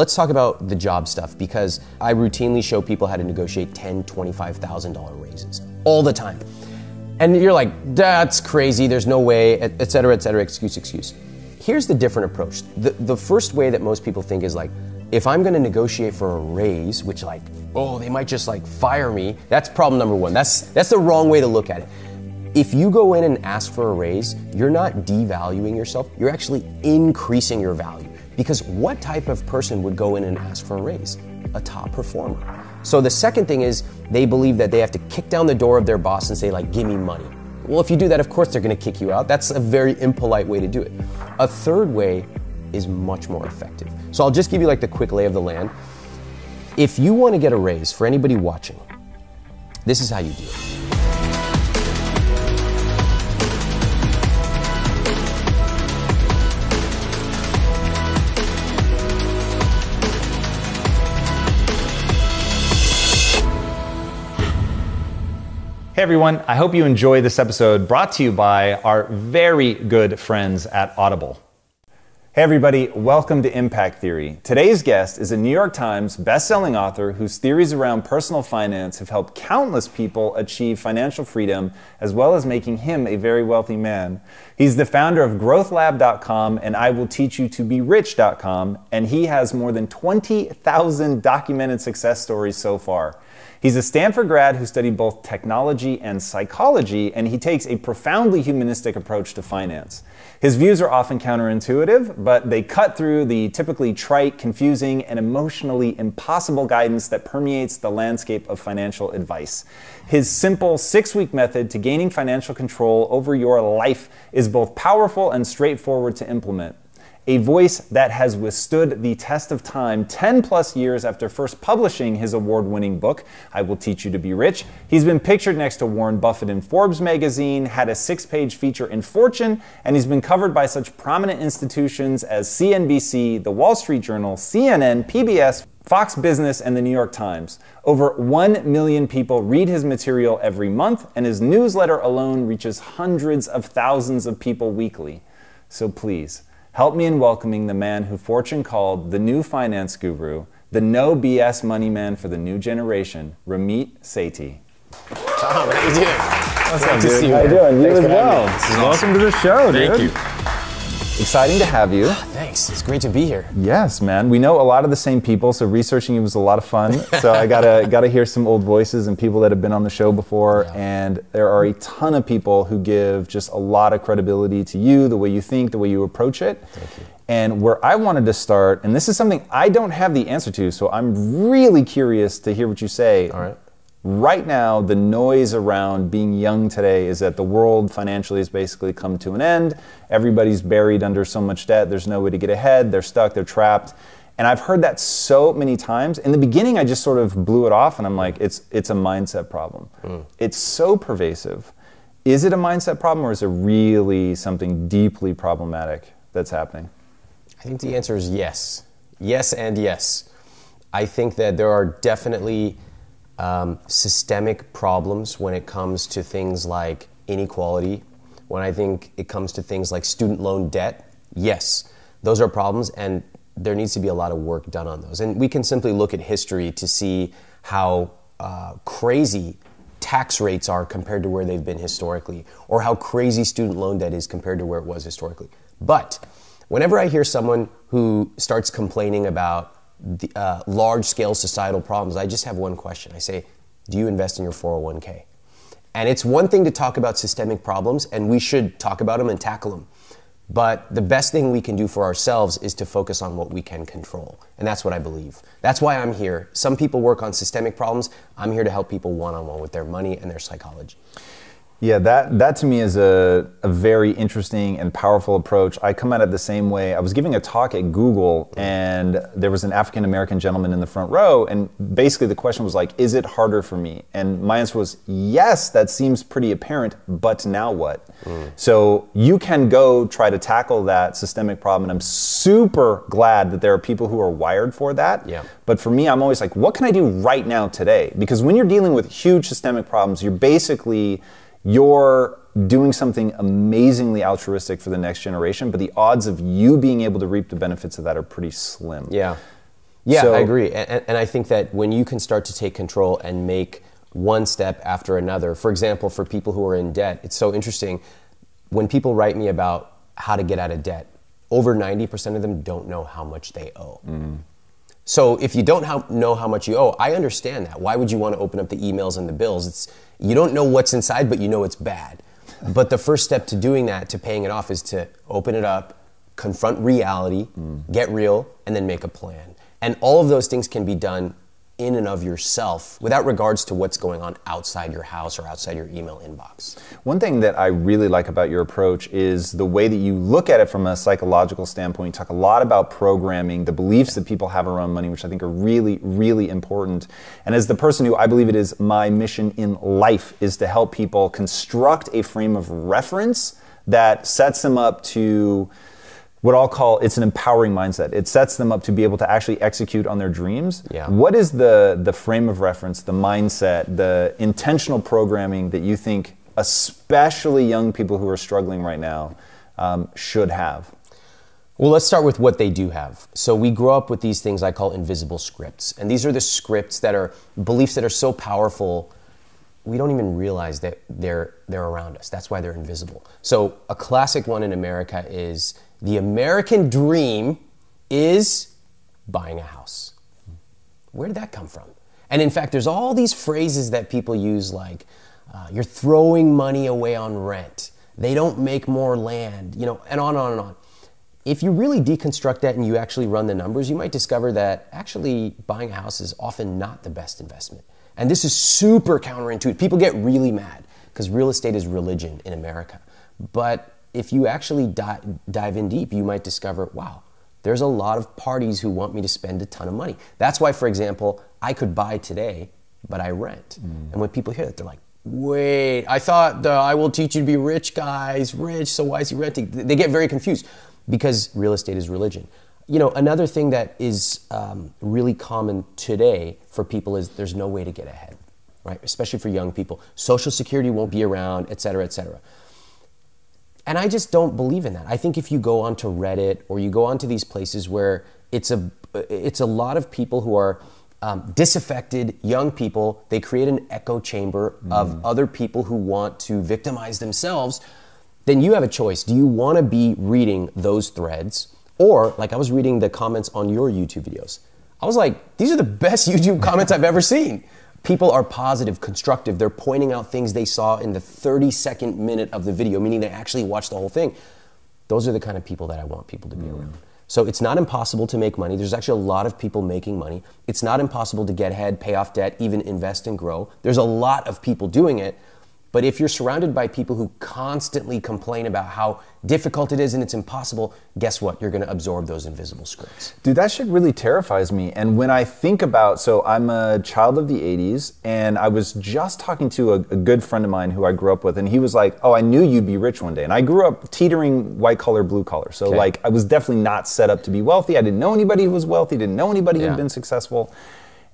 let's talk about the job stuff, because I routinely show people how to negotiate $10,000, $25,000 raises all the time. And you're like, that's crazy, there's no way, et cetera, excuse. Here's the different approach. The first way that most people think is like, if I'm gonna negotiate for a raise, which like, oh, they might just like fire me, that's problem number one. That's the wrong way to look at it. If you go in and ask for a raise, you're not devaluing yourself, you're actually increasing your value. Because what type of person would go in and ask for a raise? A top performer. So the second thing is, they believe that they have to kick down the door of their boss and say like, give me money. Well, if you do that, of course they're gonna kick you out. That's a very impolite way to do it. A third way is much more effective. So I'll just give you like the quick lay of the land. If you want to get a raise, for anybody watching, this is how you do it. Hey everyone, I hope you enjoyed this episode brought to you by our very good friends at Audible. Hey everybody, welcome to Impact Theory. Today's guest is a New York Times best-selling author whose theories around personal finance have helped countless people achieve financial freedom, as well as making him a very wealthy man. He's the founder of growthlab.com and IWillTeachYouToBeRich.com, and he has more than 20,000 documented success stories so far. He's a Stanford grad who studied both technology and psychology, and he takes a profoundly humanistic approach to finance. His views are often counterintuitive, but they cut through the typically trite, confusing, and emotionally impossible guidance that permeates the landscape of financial advice. His simple 6-week method to gaining financial control over your life is both powerful and straightforward to implement. A voice that has withstood the test of time 10 plus years after first publishing his award-winning book, I Will Teach You to Be Rich. He's been pictured next to Warren Buffett in Forbes magazine, had a 6-page feature in Fortune, and he's been covered by such prominent institutions as CNBC, The Wall Street Journal, CNN, PBS, Fox Business, and the New York Times. Over 1 million people read his material every month, and his newsletter alone reaches hundreds of thousands of people weekly. So please, help me in welcoming the man who Fortune called the new finance guru, the no BS money man for the new generation, Ramit Sethi. Tom, how you doing? What's up, dude? How you doing? You as well. Welcome to the show, dude. Thank you. Exciting to have you. Thanks, it's great to be here. Yes, man. We know a lot of the same people, so researching you was a lot of fun. So I gotta hear some old voices and people that have been on the show before. Yeah. And there are a ton of people who give just a lot of credibility to you, the way you think, the way you approach it. Thank you. And where I wanted to start, and this is something I don't have the answer to, so I'm really curious to hear what you say. All right. Right now, the noise around being young today is that the world financially has basically come to an end. Everybody's buried under so much debt. There's no way to get ahead. They're stuck. They're trapped. And I've heard that so many times. In the beginning, I just sort of blew it off, and I'm like, it's a mindset problem. It's so pervasive. Is it a mindset problem, or is it really something deeply problematic that's happening? I think the answer is yes. Yes and yes. I think that there are definitely systemic problems when it comes to things like inequality. When I think it comes to things like student loan debt, yes, those are problems, and there needs to be a lot of work done on those. And we can simply look at history to see how crazy tax rates are compared to where they've been historically, or how crazy student loan debt is compared to where it was historically. But whenever I hear someone who starts complaining about the, large-scale societal problems, I just have one question. I say, do you invest in your 401k? And it's one thing to talk about systemic problems, and we should talk about them and tackle them. But the best thing we can do for ourselves is to focus on what we can control. And that's what I believe. That's why I'm here. Some people work on systemic problems. I'm here to help people one-on-one with their money and their psychology. Yeah, that to me is a very interesting and powerful approach. I come at it the same way. I was giving a talk at Google, and there was an African-American gentleman in the front row, and basically the question was like, is it harder for me? And my answer was, yes, that seems pretty apparent, but now what? So you can go try to tackle that systemic problem, and I'm super glad that there are people who are wired for that. Yeah. But for me, I'm always like, what can I do right now today? Because when you're dealing with huge systemic problems, you're doing something amazingly altruistic for the next generation, but the odds of you being able to reap the benefits of that are pretty slim. Yeah. Yeah, So, I agree. And I think that when you can start to take control and make one step after another, for example, for people who are in debt, it's so interesting. When people write me about how to get out of debt, over 90% of them don't know how much they owe. So if you don't know how much you owe, I understand that. Why would you want to open up the emails and the bills? You don't know what's inside, but you know it's bad. But the first step to doing that, to paying it off, is to open it up, confront reality, get real, and then make a plan. And all of those things can be done in and of yourself without regards to what's going on outside your house or outside your email inbox. One thing that I really like about your approach is the way that you look at it from a psychological standpoint. You talk a lot about programming, the beliefs that people have around money, which I think are really, really important. And as the person who I believe it is my mission in life is to help people construct a frame of reference that sets them up to what I'll call, it's an empowering mindset. It sets them up to be able to actually execute on their dreams. Yeah. What is the frame of reference, the mindset, the intentional programming that you think especially young people who are struggling right now should have? Well, let's start with what they do have. So we grow up with these things I call invisible scripts. And these are the scripts that are beliefs that are so powerful, we don't even realize that they're around us. That's why they're invisible. So a classic one in America is the American dream is buying a house. Where did that come from? And in fact, there's all these phrases that people use like, you're throwing money away on rent. They don't make more land, and on and on and on. If you really deconstruct that and you actually run the numbers, you might discover that actually buying a house is often not the best investment. And this is super counterintuitive. People get really mad because real estate is religion in America. But if you actually dive in deep, you might discover, wow, there's a lot of parties who want me to spend a ton of money. That's why, for example, I could buy today, but I rent. And when people hear that, they're like, wait, I thought I will teach you to be rich, guys, rich, so why is he renting? They get very confused because real estate is religion. Another thing that is really common today for people is there's no way to get ahead, right? Especially for young people. Social Security won't be around, et cetera, et cetera. And I just don't believe in that. I think if you go onto Reddit or you go onto these places where it's a lot of people who are disaffected young people, they create an echo chamber of other people who want to victimize themselves, then you have a choice. Do you want to be reading those threads? Or, like I was reading the comments on your YouTube videos. I was like, these are the best YouTube comments I've ever seen. People are positive, constructive. They're pointing out things they saw in the 32nd minute of the video, meaning they actually watched the whole thing. Those are the kind of people that I want people to be around. So it's not impossible to make money. There's actually a lot of people making money. It's not impossible to get ahead, pay off debt, even invest and grow. There's a lot of people doing it. But if you're surrounded by people who constantly complain about how difficult it is and it's impossible, guess what? You're going to absorb those invisible scripts. Dude, that shit really terrifies me. And when I think about, so I'm a child of the 80s, and I was just talking to a good friend of mine who I grew up with, and he was like, oh, I knew you'd be rich one day. And I grew up teetering white collar, blue collar. So I was definitely not set up to be wealthy. I didn't know anybody who was wealthy, didn't know anybody who'd been successful.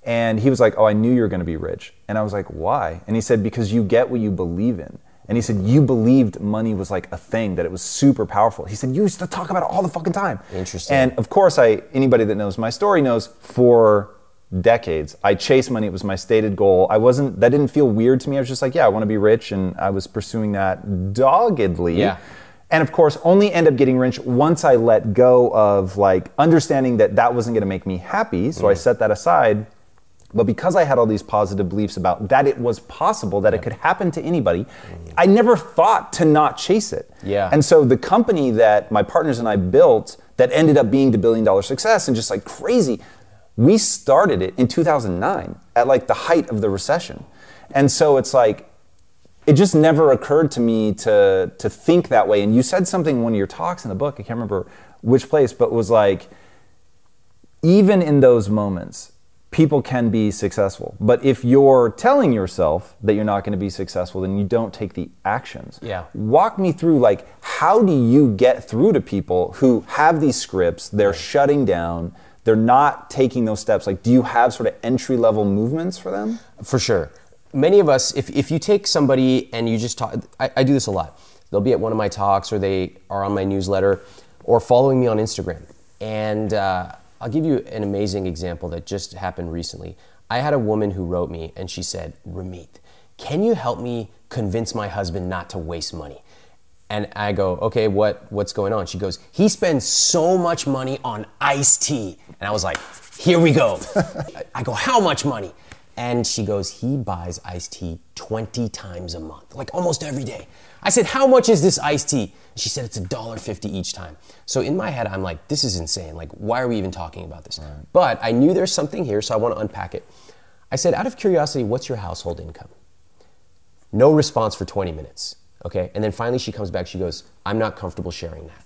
And he was like, oh, I knew you were going to be rich. And I was like, why? And he said, because you get what you believe in. And he said, you believed money was like a thing, that it was super powerful. He said, you used to talk about it all the fucking time. Interesting. And of course, anybody that knows my story knows for decades, I chased money. It was my stated goal. That didn't feel weird to me. I was just like, yeah, I want to be rich. And I was pursuing that doggedly. Yeah. And of course, only end up getting rich once I let go of understanding that wasn't going to make me happy. So I set that aside. But because I had all these positive beliefs about that it was possible, that it could happen to anybody, I never thought to not chase it. Yeah. And so the company that my partners and I built that ended up being the billion-dollar success and just crazy, we started it in 2009 at the height of the recession. And so it's it just never occurred to me to think that way. And you said something in one of your talks in the book, I can't remember which place, but was even in those moments, people can be successful. But if you're telling yourself that you're not going to be successful, then you don't take the actions. Yeah. Walk me through, how do you get through to people who have these scripts, they're shutting down, they're not taking those steps? Do you have sort of entry-level movements for them? For sure. Many of us, if you take somebody and you just talk, I do this a lot. They'll be at one of my talks, or they are on my newsletter, or following me on Instagram. And I'll give you an amazing example that just happened recently. I had a woman who wrote me and she said, Ramit, can you help me convince my husband not to waste money? And I go, okay, what's going on? She goes, he spends so much money on iced tea. And I was like, here we go. I go, how much money? And she goes, he buys iced tea 20 times a month, like almost every day. I said, how much is this iced tea? She said, it's $1.50 each time. So in my head, I'm like, this is insane. Like, why are we even talking about this? Right. But I knew there's something here, so I want to unpack it. I said, out of curiosity, what's your household income? No response for 20 minutes, okay? And then finally she comes back, she goes, I'm not comfortable sharing that.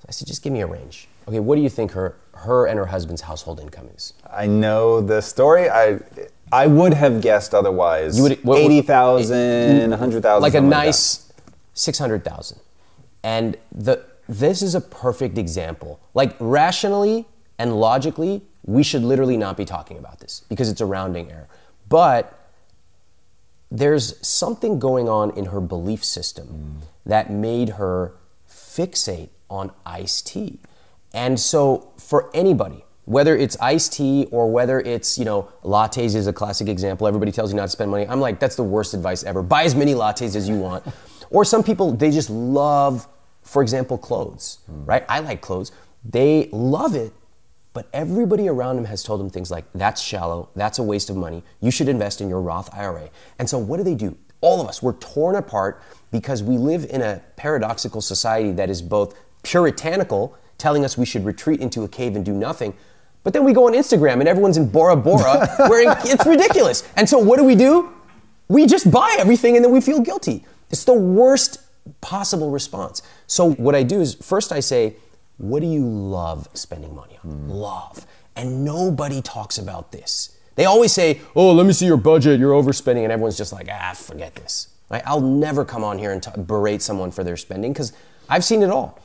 So I said, just give me a range. Okay, what do you think her and her husband's household income is? I know the story. I would have guessed otherwise. You would 80,000, 100,000. Like a nice 600,000. And this is a perfect example. Like rationally and logically, we should literally not be talking about this because it's a rounding error. But there's something going on in her belief system that made her fixate on iced tea. And so for anybody, whether it's iced tea or whether it's, lattes is a classic example. Everybody tells you not to spend money. I'm like, that's the worst advice ever. Buy as many lattes as you want. Or some people, they just love, for example, clothes, right? I like clothes. They love it, but everybody around them has told them things like, that's shallow, that's a waste of money, you should invest in your Roth IRA. And so what do? All of us, we're torn apart because we live in a paradoxical society that is both puritanical, telling us we should retreat into a cave and do nothing, but then we go on Instagram and everyone's in Bora Bora wearing, it's ridiculous. And so what do? We just buy everything and then we feel guilty. It's the worst possible response. So what I do is first I say, what do you love spending money on? Love. And nobody talks about this. They always say, oh, let me see your budget, you're overspending, and everyone's just like, forget this. Right? I'll never come on here and berate someone for their spending because I've seen it all.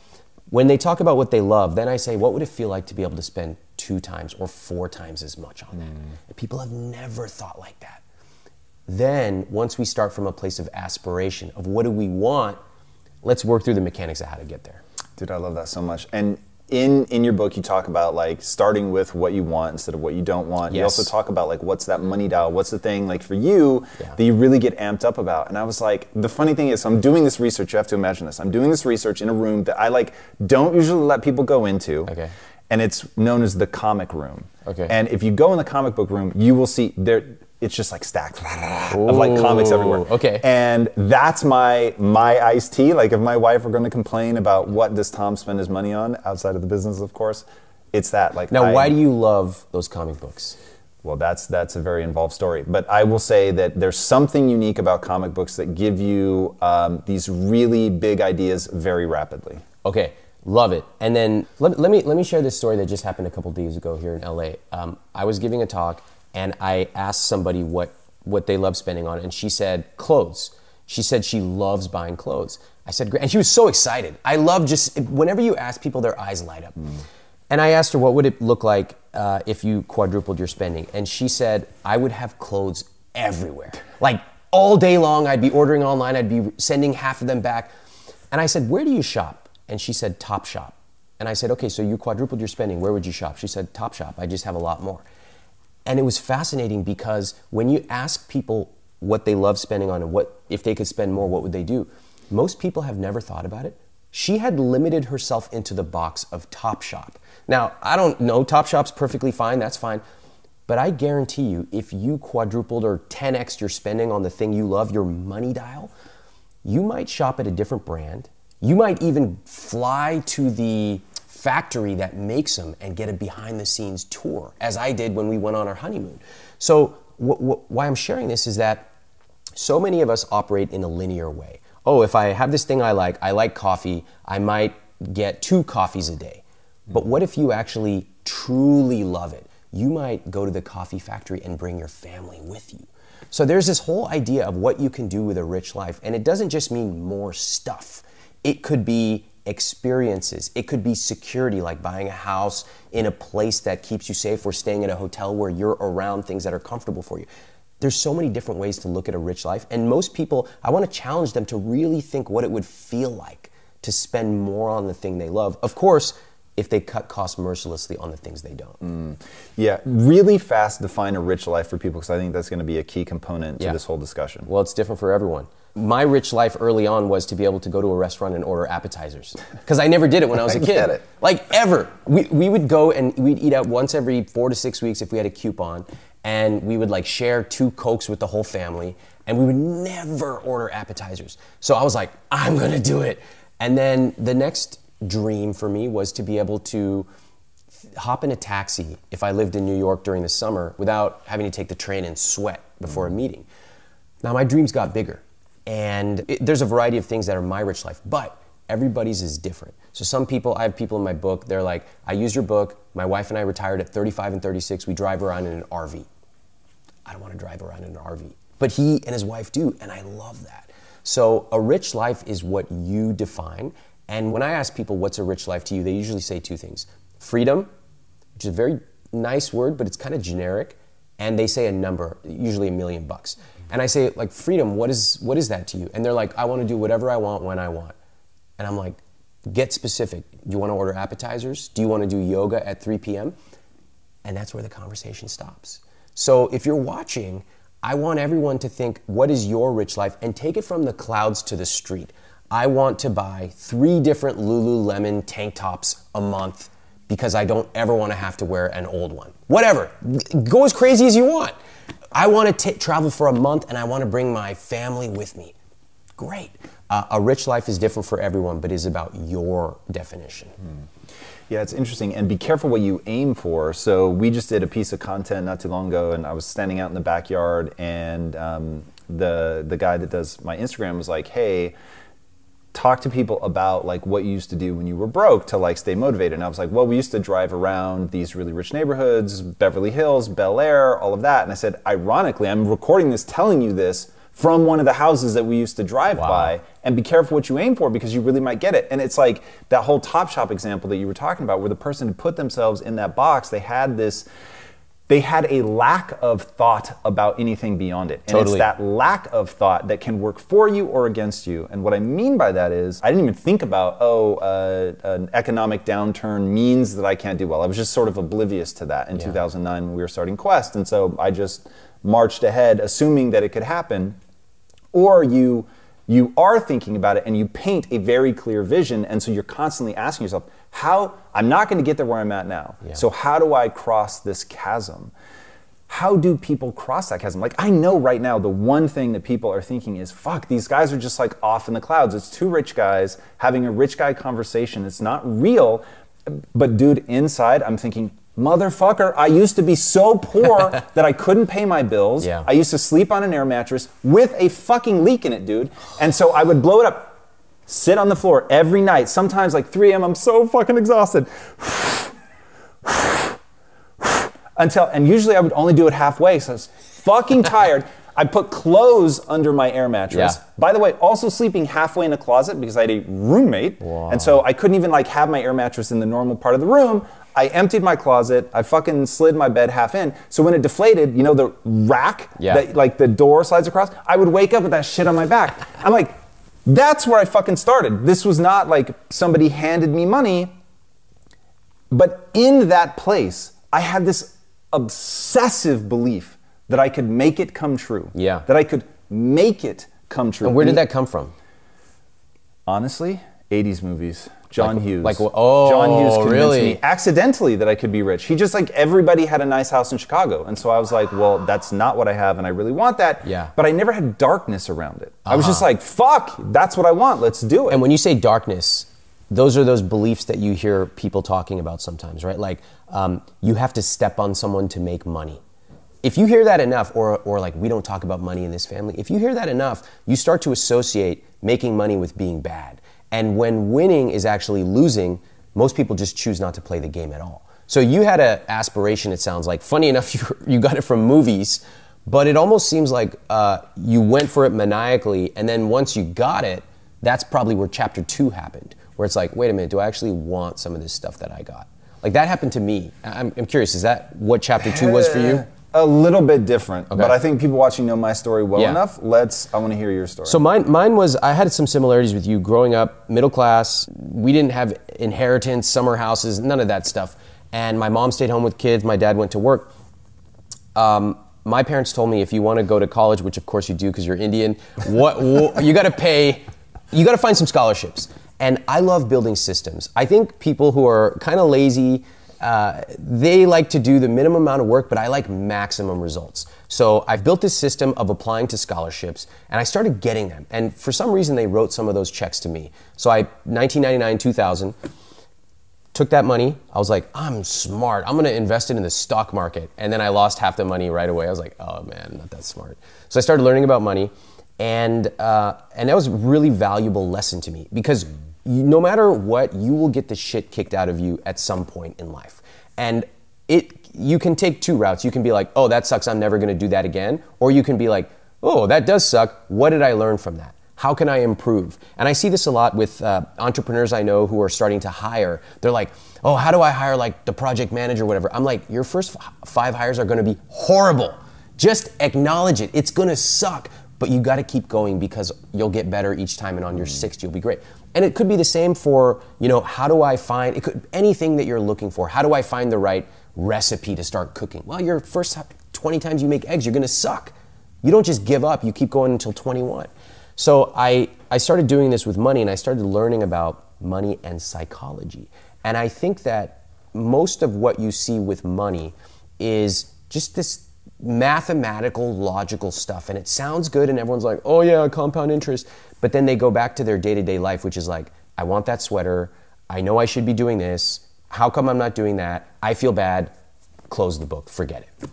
When they talk about what they love, then I say, what would it feel like to be able to spend 2 times or 4 times as much on that? And people have never thought like that. Then, once we start from a place of aspiration, of what do we want, let's work through the mechanics of how to get there. Dude, I love that so much. And in your book, you talk about like starting with what you want instead of what you don't want. Yes. You also talk about like, what's that money dial? What's the thing like for you that you really get amped up about? And I was like, the funny thing is, so I'm doing this research. You have to imagine this. I'm doing this research in a room that I like don't usually let people go into. Okay. And it's known as the comic room. Okay. And if you go in the comic book room, you will see it's just like stacked of like comics everywhere. Okay. And that's my iced tea. Like if my wife were going to complain about what does Tom spend his money on outside of the business, of course, it's that. Like now, why do you love those comic books? Well, that's a very involved story. But I will say that there's something unique about comic books that give you these really big ideas very rapidly. Okay. Love it. And then let me share this story that just happened a couple days ago here in LA. I was giving a talk and I asked somebody what they love spending on, and she said clothes. She said she loves buying clothes. I said great, and she was so excited. I love just whenever you ask people, their eyes light up. And I asked her what would it look like if you quadrupled your spending, and she said I would have clothes everywhere, like all day long. I'd be ordering online. I'd be sending half of them back. And I said, where do you shop? And she said, Topshop. And I said, okay, so you quadrupled your spending. Where would you shop? She said, Topshop. I just have a lot more. And it was fascinating because when you ask people what they love spending on and what if they could spend more, what would they do? Most people have never thought about it. She had limited herself into the box of Topshop. Now, I don't know, Topshop's perfectly fine, that's fine. But I guarantee you, if you quadrupled or 10x'd your spending on the thing you love, your money dial, you might shop at a different brand. You might even fly to the factory that makes them and get a behind the scenes tour, as I did when we went on our honeymoon. So why I'm sharing this is that so many of us operate in a linear way. Oh, if I have this thing I like coffee, I might get 2 coffees a day. But what if you actually truly love it? You might go to the coffee factory and bring your family with you. So there's this whole idea of what you can do with a rich life, and it doesn't just mean more stuff. It could be experiences. It could be security, like buying a house in a place that keeps you safe, or staying at a hotel where you're around things that are comfortable for you. There's so many different ways to look at a rich life, and most people, I want to challenge them to really think what it would feel like to spend more on the thing they love. Of course, if they cut costs mercilessly on the things they don't. Yeah, really fast define a rich life for people, because I think that's going to be a key component to this whole discussion. Well, it's different for everyone. My rich life early on was to be able to go to a restaurant and order appetizers. Because I never did it when I was a kid. Get it. Like, ever. We would go and we'd eat out once every 4 to 6 weeks if we had a coupon. And we would like share 2 Cokes with the whole family. And we would never order appetizers. So I was like, I'm gonna do it. And then the next dream for me was to be able to hop in a taxi if I lived in New York during the summer without having to take the train and sweat before a meeting. Now my dreams got bigger. And there's a variety of things that are my rich life, but everybody's is different. So some people, I have people in my book, they're like, I use your book, my wife and I retired at 35 and 36, we drive around in an RV. I don't want to drive around in an RV. But he and his wife do, and I love that. So a rich life is what you define. And when I ask people what's a rich life to you, they usually say 2 things. Freedom, which is a very nice word, but it's kind of generic. And they say a number, usually $1 million. And I say, like, freedom, what is that to you? And they're like, I want to do whatever I want when I want. And I'm like, get specific. Do you want to order appetizers? Do you want to do yoga at 3 p.m.? And that's where the conversation stops. So if you're watching, I want everyone to think, what is your rich life? And take it from the clouds to the street. I want to buy 3 different Lululemon tank tops a month because I don't ever want to have to wear an old one. Whatever. Go as crazy as you want. I want to travel for a month and I want to bring my family with me. Great. A rich life is different for everyone, but is about your definition. Yeah, it's interesting. And be careful what you aim for. So we just did a piece of content not too long ago, and I was standing out in the backyard, and the guy that does my Instagram was like, hey, talk to people about like what you used to do when you were broke to like stay motivated. And I was like, well, we used to drive around these really rich neighborhoods, Beverly Hills, Bel Air, all of that. And I said, ironically, I'm recording this, telling you this from one of the houses that we used to drive by, and be careful what you aim for because you really might get it. And it's like that whole Topshop example that you were talking about, where the person who put themselves in that box, they had a lack of thought about anything beyond it. And it's that lack of thought that can work for you or against you. And what I mean by that is, I didn't even think about, an economic downturn means that I can't do well. I was just sort of oblivious to that in 2009 when we were starting Quest. And so I just marched ahead assuming that it could happen. Or you are thinking about it and you paint a very clear vision, and so you're constantly asking yourself, I'm not going to get there where I'm at now. So how do I cross this chasm? How do people cross that chasm? Like, I know right now the one thing that people are thinking is, fuck, these guys are just like off in the clouds. It's 2 rich guys having a rich guy conversation. It's not real. But dude, inside I'm thinking, motherfucker, I used to be so poor that I couldn't pay my bills. I used to sleep on an air mattress with a fucking leak in it, dude. And so I would blow it up, sit on the floor every night, sometimes like 3 a.m. I'm so fucking exhausted. And usually I would only do it halfway, so I was fucking tired. I put clothes under my air mattress. By the way, also sleeping halfway in a closet because I had a roommate. And so I couldn't even like have my air mattress in the normal part of the room. I emptied my closet, I fucking slid my bed half in. So when it deflated, you know the rack that like the door slides across? I would wake up with that shit on my back. I'm like, that's where I fucking started. This was not like somebody handed me money. But in that place, I had this obsessive belief that I could make it come true. That I could make it come true. And where did that come from? Honestly, 80s movies. John Hughes. John Hughes convinced me accidentally that I could be rich. He just like, everybody had a nice house in Chicago. And so I was like, well, that's not what I have and I really want that. But I never had darkness around it. I was just like, fuck, that's what I want, let's do it. And when you say darkness, those are those beliefs that you hear people talking about sometimes, right? Like, you have to step on someone to make money. If you hear that enough, or like, we don't talk about money in this family, if you hear that enough, you start to associate making money with being bad. And when winning is actually losing, most people just choose not to play the game at all. So you had an aspiration, it sounds like. Funny enough, you got it from movies, but it almost seems like you went for it maniacally, and then once you got it, that's probably where chapter 2 happened, where it's like, wait a minute, do I actually want some of this stuff that I got? Like, that happened to me. I'm curious, is that what chapter 2 was for you? A little bit different, Okay. but I think people watching know my story well enough. I want to hear your story. So mine was, I had some similarities with you. Growing up, middle class, we didn't have inheritance, summer houses, none of that stuff. And my mom stayed home with kids, my dad went to work. My parents told me if you want to go to college, which of course you do because you're Indian, you got to pay, you got to find some scholarships. And I love building systems. I think people who are kind of lazy, they like to do the minimum amount of work, but I like maximum results. So I've built this system of applying to scholarships, and I started getting them. And for some reason, they wrote some of those checks to me. So 1999, 2000, took that money. I was like, I'm smart. I'm going to invest it in the stock market. And then I lost half the money right away. I was like, oh man, not that smart. So I started learning about money, and that was a really valuable lesson to me because no matter what, you will get the shit kicked out of you at some point in life. And you can take two routes. You can be like, oh, that sucks, I'm never gonna do that again. Or you can be like, oh, that does suck. What did I learn from that? How can I improve? And I see this a lot with entrepreneurs I know who are starting to hire. They're like, oh, how do I hire like the project manager or whatever? I'm like, your first 5 hires are gonna be horrible. Just acknowledge it. It's gonna suck. But you gotta keep going because you'll get better each time, and on your sixth, you'll be great. And it could be the same for, how do I find, it could anything that you're looking for. How do I find the right recipe to start cooking? Well, your first 20 times you make eggs, you're gonna suck. You don't just give up, you keep going until 21. So I started doing this with money, and I started learning about money and psychology. And I think that most of what you see with money is just this mathematical, logical stuff. And it sounds good, and everyone's like, oh yeah, compound interest. But then they go back to their day-to-day life, which is like, I want that sweater. I know I should be doing this. How come I'm not doing that? I feel bad. Close the book, forget it.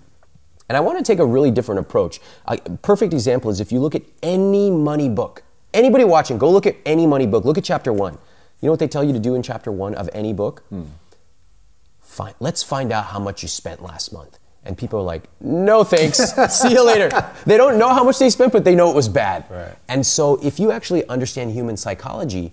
And I want to take a really different approach. A perfect example is if you look at any money book. Anybody watching, go look at any money book. Look at chapter 1. You know what they tell you to do in chapter 1 of any book? Fine. Let's find out how much you spent last month. And people are like, no thanks, see you later. They don't know how much they spent, but they know it was bad. Right. And so if you actually understand human psychology,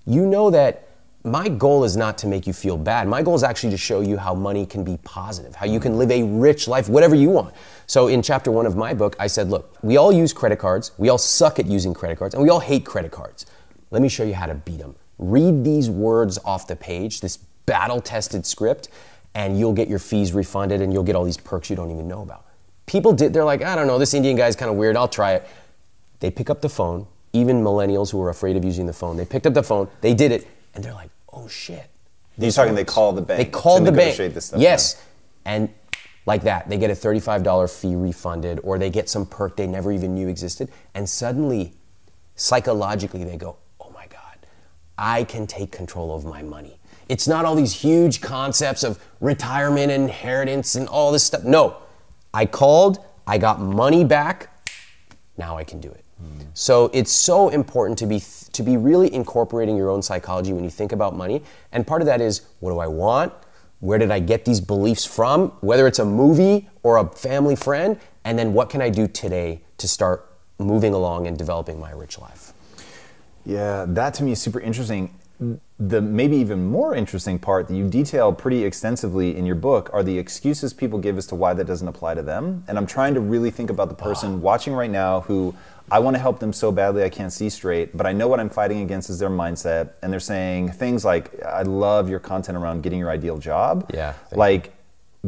you know that my goal is not to make you feel bad. My goal is actually to show you how money can be positive, how you can live a rich life, whatever you want. So in chapter 1 of my book, I said, look, we all use credit cards, we all suck at using credit cards, and we all hate credit cards. Let me show you how to beat them. Read these words off the page, this battle-tested script, and you'll get your fees refunded, and you'll get all these perks you don't even know about. They're like, I don't know, this Indian guy's kind of weird, I'll try it. They pick up the phone, even millennials who are afraid of using the phone, they picked up the phone, they did it, and they're like, oh shit. You're talking they call the bank. They called the bank. This stuff yes. Down. And like that, they get a $35 fee refunded, or they get some perk they never even knew existed, and suddenly, psychologically, they go, oh my God, I can take control of my money. It's not all these huge concepts of retirement and inheritance and all this stuff. No, I called, I got money back, now I can do it. So it's so important to be really incorporating your own psychology when you think about money. And part of that is, what do I want? Where did I get these beliefs from? Whether it's a movie or a family friend, and then what can I do today to start moving along and developing my rich life? Yeah, that to me is super interesting. The maybe even more interesting part that you detail pretty extensively in your book are the excuses people give as to why that doesn't apply to them. And I'm trying to really think about the person watching right now who I want to help them so badly I can't see straight, but I know what I'm fighting against is their mindset. And they're saying things like, I love your content around getting your ideal job. Yeah. Like,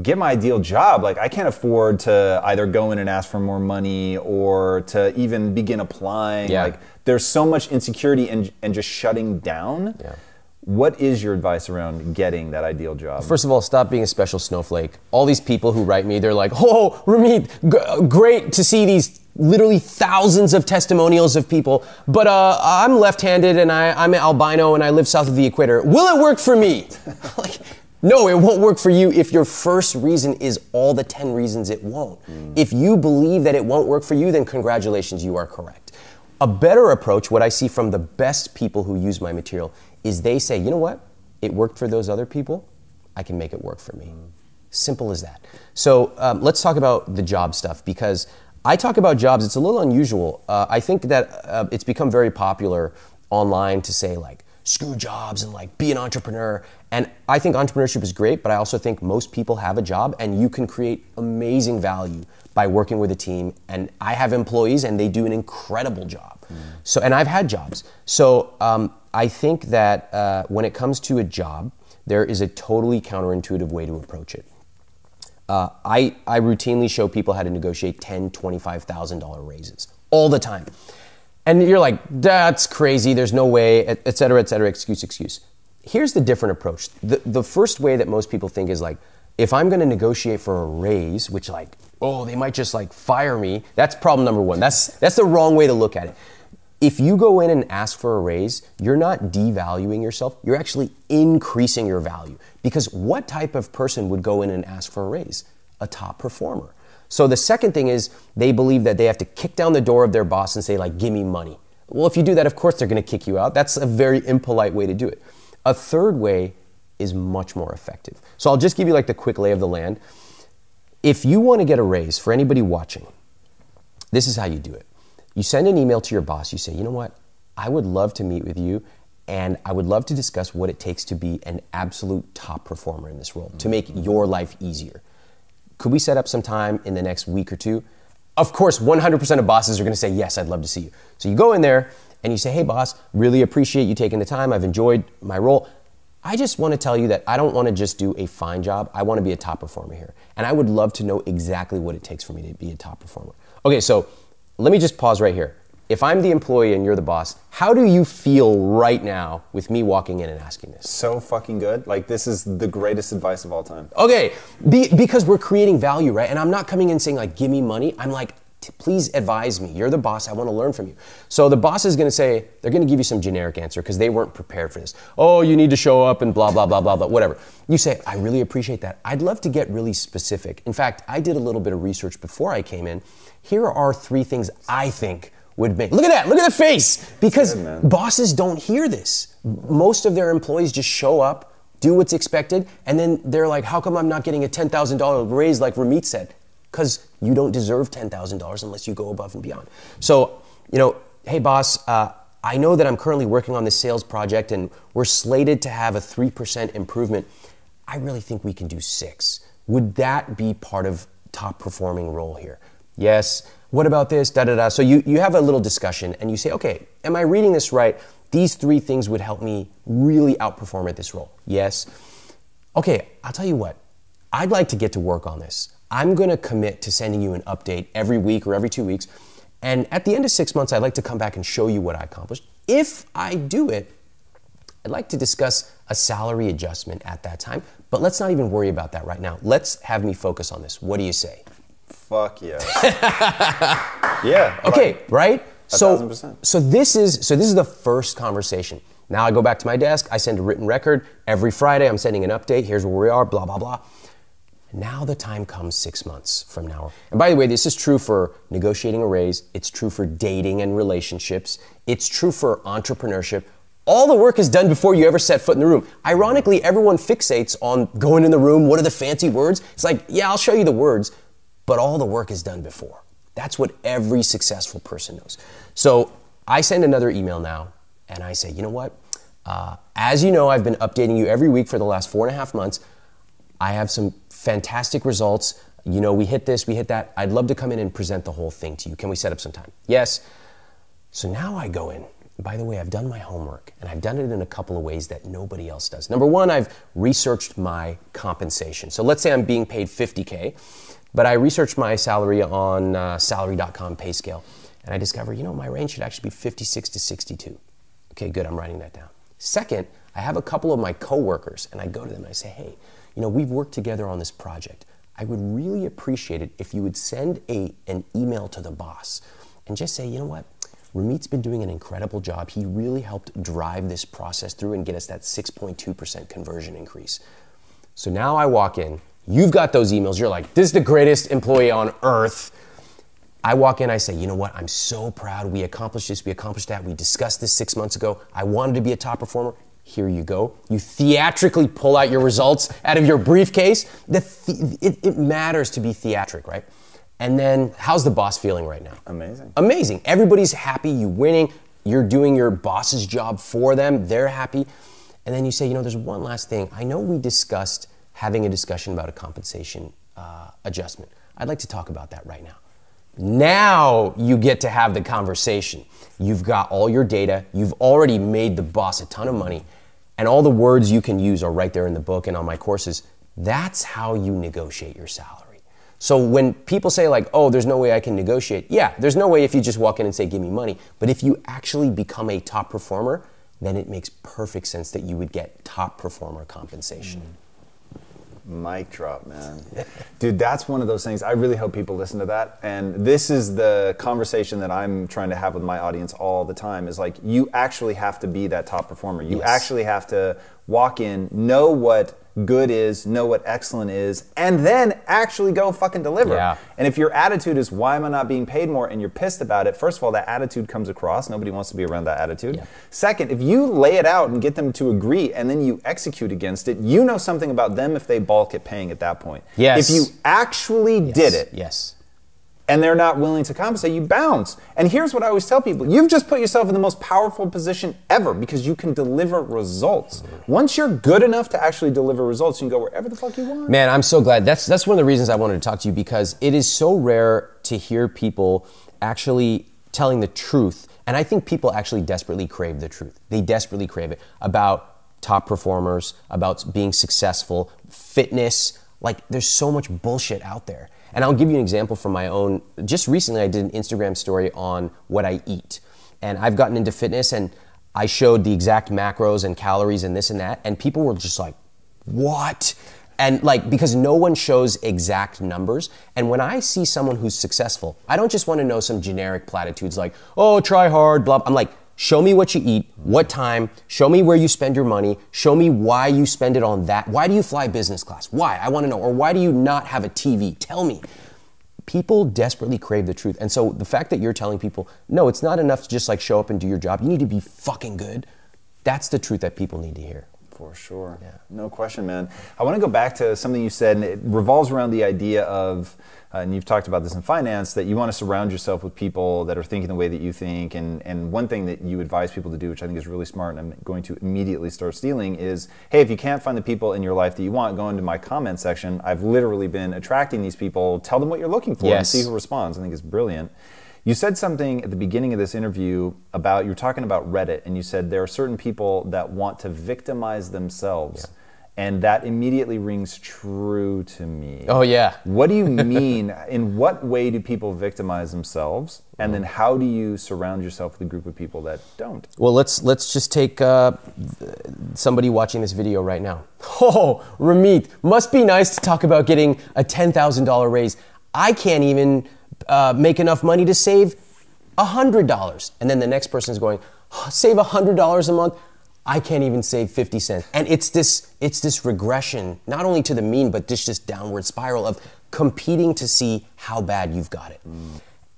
get my ideal job. Like, I can't afford to either go in and ask for more money or to even begin applying. Yeah. Like, there's so much insecurity and just shutting down. Yeah. What is your advice around getting that ideal job? First of all, stop being a special snowflake. All these people who write me, they're like, oh, Ramit, great to see these literally thousands of testimonials of people, but I'm left-handed and I'm albino and I live south of the equator. Will it work for me? Like, no, it won't work for you if your first reason is all the 10 reasons it won't. If you believe that it won't work for you, then congratulations, you are correct. A better approach, what I see from the best people who use my material, is they say, you know what? It worked for those other people. I can make it work for me. Simple as that. So let's talk about the job stuff, because I talk about jobs. It's a little unusual. I think that it's become very popular online to say, like, screw jobs and like be an entrepreneur. And I think entrepreneurship is great, but I also think most people have a job and you can create amazing value by working with a team. And I have employees and they do an incredible job. So, and I've had jobs. So I think that when it comes to a job, there is a totally counterintuitive way to approach it. I routinely show people how to negotiate $10,000, $25,000 raises all the time. And you're like, that's crazy, there's no way, et cetera, excuse. Here's the different approach. The first way that most people think is like, if I'm gonna negotiate for a raise, which like, oh, they might just like fire me, that's problem number one. That's the wrong way to look at it. If you go in and ask for a raise, you're not devaluing yourself, you're actually increasing your value. Because what type of person would go in and ask for a raise? A top performer. So the second thing is they believe that they have to kick down the door of their boss and say like, give me money. Well, if you do that, of course they're gonna kick you out. That's a very impolite way to do it. A third way is much more effective. So I'll just give you like the quick lay of the land. If you wanna get a raise, for anybody watching, this is how you do it. You send an email to your boss, you say, you know what, I would love to meet with you and I would love to discuss what it takes to be an absolute top performer in this role, to make your life easier. Could we set up some time in the next week or two? Of course, 100% of bosses are gonna say, yes, I'd love to see you. So you go in there and you say, hey boss, really appreciate you taking the time, I've enjoyed my role. I just wanna tell you that I don't wanna just do a fine job, I wanna be a top performer here. And I would love to know exactly what it takes for me to be a top performer. Okay, so let me just pause right here. If I'm the employee and you're the boss, how do you feel right now with me walking in and asking this? So fucking good. Like, this is the greatest advice of all time. Okay, because we're creating value, right? And I'm not coming in saying like, give me money. I'm like, please advise me. You're the boss, I wanna learn from you. So the boss is gonna say, they're gonna give you some generic answer because they weren't prepared for this. Oh, you need to show up and blah, blah, blah, blah, blah, whatever. You say, I really appreciate that. I'd love to get really specific. In fact, I did a little bit of research before I came in. Here are 3 things I think would make, look at that, look at the face, because bosses don't hear this. Most of their employees just show up, do what's expected, and then they're like, how come I'm not getting a $10,000 raise like Ramit said? Because you don't deserve $10,000 unless you go above and beyond. So, you know, hey boss, I know that I'm currently working on this sales project and we're slated to have a 3% improvement. I really think we can do 6. Would that be part of top performing role here? Yes. What about this? Da da da. So you have a little discussion and you say, okay, am I reading this right? These 3 things would help me really outperform at this role. Yes. Okay, I'll tell you what. I'd like to get to work on this. I'm gonna commit to sending you an update every week or every 2 weeks. And at the end of 6 months, I'd like to come back and show you what I accomplished. If I do it, I'd like to discuss a salary adjustment at that time, but let's not even worry about that right now. Let's have me focus on this. What do you say? Fuck yes. Yeah. Okay, right? 1,000%. So this is the first conversation. Now I go back to my desk, I send a written record. Every Friday I'm sending an update, here's where we are, blah, blah, blah. Now the time comes 6 months from now. And by the way, this is true for negotiating a raise, it's true for dating and relationships, it's true for entrepreneurship. All the work is done before you ever set foot in the room. Ironically, everyone fixates on going in the room, what are the fancy words? It's like, yeah, I'll show you the words, but all the work is done before. That's what every successful person knows. So I send another email now and I say, you know what? As you know, I've been updating you every week for the last 4.5 months. I have some fantastic results. You know, we hit this, we hit that. I'd love to come in and present the whole thing to you. Can we set up some time? Yes. So now I go in. By the way, I've done my homework and I've done it in a couple of ways that nobody else does. Number one, I've researched my compensation. So let's say I'm being paid 50K, but I researched my salary on salary.com pay scale and I discovered, you know, my range should actually be 56 to 62. Okay, good, I'm writing that down. Second, I have a couple of my coworkers and I go to them and I say, hey, you know, we've worked together on this project. I would really appreciate it if you would send an email to the boss and just say, you know what? Ramit's been doing an incredible job. He really helped drive this process through and get us that 6.2% conversion increase. So now I walk in, you've got those emails, you're like, this is the greatest employee on earth. I walk in, I say, you know what, I'm so proud. We accomplished this, we accomplished that. We discussed this 6 months ago. I wanted to be a top performer. Here you go. You theatrically pull out your results out of your briefcase. It matters to be theatric, right? And then, how's the boss feeling right now? Amazing. Amazing. Everybody's happy, you winning. you're doing your boss's job for them, they're happy. And then you say, there's one last thing. I know we discussed having a discussion about a compensation adjustment. I'd like to talk about that right now. Now you get to have the conversation. You've got all your data. You've already made the boss a ton of money. And all the words you can use are right there in the book and on my courses. That's how you negotiate your salary. So when people say like, oh, there's no way I can negotiate. Yeah, there's no way if you just walk in and say, give me money. But if you actually become a top performer, then it makes perfect sense that you would get top performer compensation. Mic drop, man. Dude, that's one of those things. I really hope people listen to that. And this is the conversation that I'm trying to have with my audience all the time is like, you actually have to be that top performer. You actually have to walk in, know what good is, know what excellent is, and then actually go fucking deliver. Yeah. And if your attitude is, why am I not being paid more, and you're pissed about it, first of all, that attitude comes across. Nobody wants to be around that attitude. Yeah. Second, if you lay it out and get them to agree, and then you execute against it, you know something about them if they balk at paying at that point. Yes. If you actually did it, and they're not willing to compensate, you bounce. And here's what I always tell people. You've just put yourself in the most powerful position ever because you can deliver results. Once you're good enough to actually deliver results, you can go wherever the fuck you want. Man, I'm so glad. That's one of the reasons I wanted to talk to you, because it is so rare to hear people actually telling the truth. And I think people actually desperately crave the truth. They desperately crave it about top performers, about being successful, fitness. Like, there's so much bullshit out there. And I'll give you an example from my own. Just recently, I did an Instagram story on what I eat. And I've gotten into fitness, and I showed the exact macros and calories and this and that. And people were just like, what? And like, because no one shows exact numbers. And when I see someone who's successful, I don't just want to know some generic platitudes like, oh, try hard, blah. I'm like, show me what you eat, what time, show me where you spend your money, show me why you spend it on that. Why do you fly business class? Why? I want to know. Or why do you not have a TV? Tell me. People desperately crave the truth. And so the fact that you're telling people, no, it's not enough to just like show up and do your job. You need to be fucking good. That's the truth that people need to hear. For sure. Yeah. No question, man. I want to go back to something you said, and it revolves around the idea of, and you've talked about this in finance, that you want to surround yourself with people that are thinking the way that you think. And one thing that you advise people to do, which I think is really smart, and I'm going to immediately start stealing, is, hey, if you can't find the people in your life that you want, go into my comment section. I've literally been attracting these people. Tell them what you're looking for and see who responds. I think it's brilliant. You said something at the beginning of this interview about, you were talking about Reddit, and you said there are certain people that want to victimize themselves. Yeah. And that immediately rings true to me. Oh, yeah. What do you mean? In what way do people victimize themselves? And then how do you surround yourself with a group of people that don't? Well, let's just take somebody watching this video right now. Oh, Ramit, must be nice to talk about getting a $10,000 raise. I can't even make enough money to save $100. And then the next person is going, oh, save $100 a month? I can't even save 50 cents. And it's this regression, not only to the mean, but this downward spiral of competing to see how bad you've got it.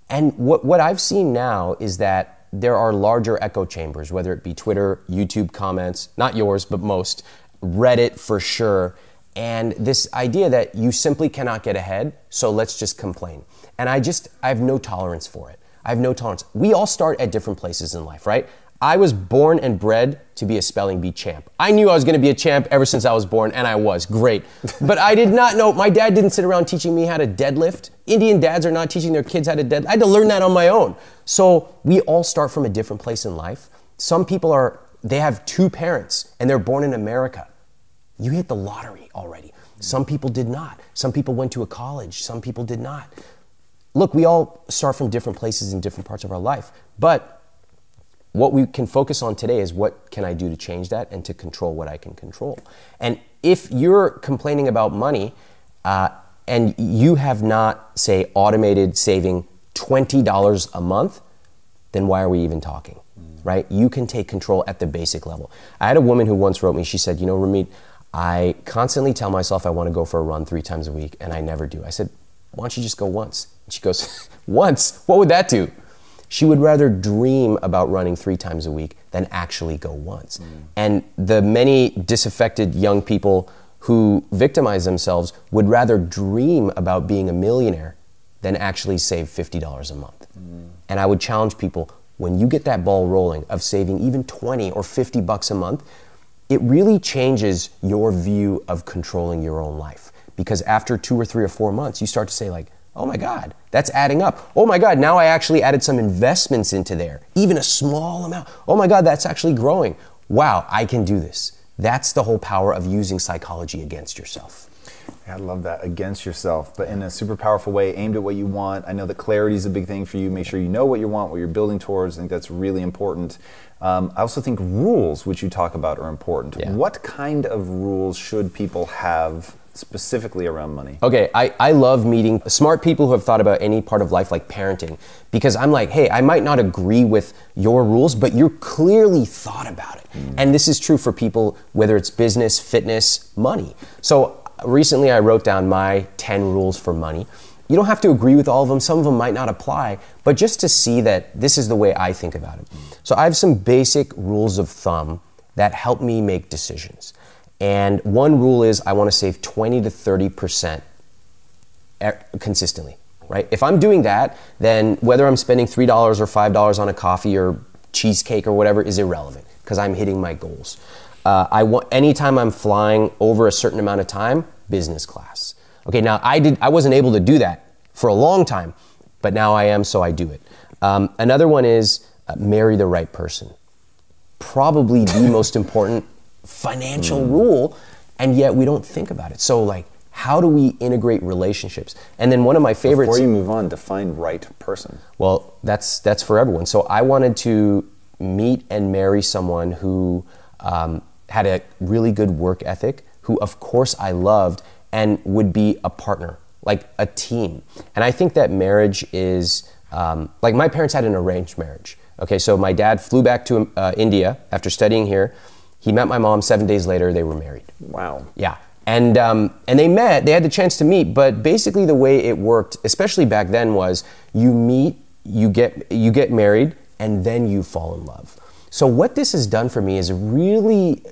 And what I've seen now is that there are larger echo chambers, whether it be Twitter, YouTube comments, not yours, but most, Reddit for sure, and this idea that you simply cannot get ahead, so let's just complain. And I have no tolerance for it. I have no tolerance. We all start at different places in life, right? I was born and bred to be a spelling bee champ. I knew I was going to be a champ ever since I was born, and I was. Great. But I did not know, my dad didn't sit around teaching me how to deadlift. Indian dads are not teaching their kids how to deadlift. I had to learn that on my own. So we all start from a different place in life. Some people they have two parents, and they're born in America. You hit the lottery already. Some people did not. Some people went to a college. Some people did not. Look, we all start from different places in different parts of our life. But what we can focus on today is what can I do to change that and to control what I can control. And if you're complaining about money and you have not, say, automated saving $20 a month, then why are we even talking, right? You can take control at the basic level. I had a woman who once wrote me, she said, you know, Ramit, I constantly tell myself I want to go for a run 3 times a week, and I never do. I said, why don't you just go once? And she goes, once? What would that do? She would rather dream about running 3 times a week than actually go once. And the many disaffected young people who victimize themselves would rather dream about being a millionaire than actually save $50 a month. And I would challenge people, when you get that ball rolling of saving even 20 or 50 bucks a month, it really changes your view of controlling your own life. Because after 2 or 3 or 4 months, you start to say like, oh my God, that's adding up. Oh my God, now I actually added some investments into there, even a small amount. Oh my God, that's actually growing. Wow, I can do this. That's the whole power of using psychology against yourself. I love that, against yourself, but in a super powerful way, aimed at what you want. I know that clarity is a big thing for you. Make sure you know what you want, what you're building towards. I think that's really important. I also think rules, which you talk about, are important. Yeah. What kind of rules should people have specifically around money? Okay, I love meeting smart people who have thought about any part of life like parenting, because I'm like, hey, I might not agree with your rules, but you clearly thought about it. And this is true for people, whether it's business, fitness, money. So recently I wrote down my 10 rules for money. You don't have to agree with all of them. Some of them might not apply, but just to see that this is the way I think about it. So I have some basic rules of thumb that help me make decisions. And one rule is I want to save 20 to 30% consistently, right? If I'm doing that, then whether I'm spending $3 or $5 on a coffee or cheesecake or whatever is irrelevant, because I'm hitting my goals. Anytime I'm flying over a certain amount of time, business class. Okay, now I wasn't able to do that for a long time, but now I am, so I do it. Another one is marry the right person. Probably the most important financial rule, and yet we don't think about it. So like, how do we integrate relationships? And then one of my favorites— Before you move on, define right person. Well, that's for everyone. So I wanted to meet and marry someone who had a really good work ethic, who of course I loved, and would be a partner, like a team. And I think that marriage is, like my parents had an arranged marriage. Okay, so my dad flew back to India after studying here. He met my mom, 7 days later, they were married. Wow. Yeah, and they met, they had the chance to meet, but basically the way it worked, especially back then, was you meet, you get married, and then you fall in love. So what this has done for me is really,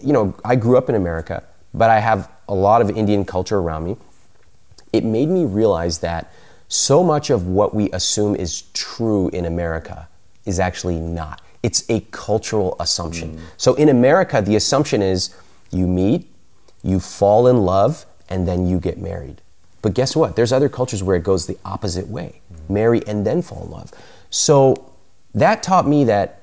I grew up in America, but I have a lot of Indian culture around me. It made me realize that so much of what we assume is true in America is actually not. It's a cultural assumption. So in America, the assumption is you meet, you fall in love, and then you get married. But guess what? There's other cultures where it goes the opposite way. Marry and then fall in love. So that taught me that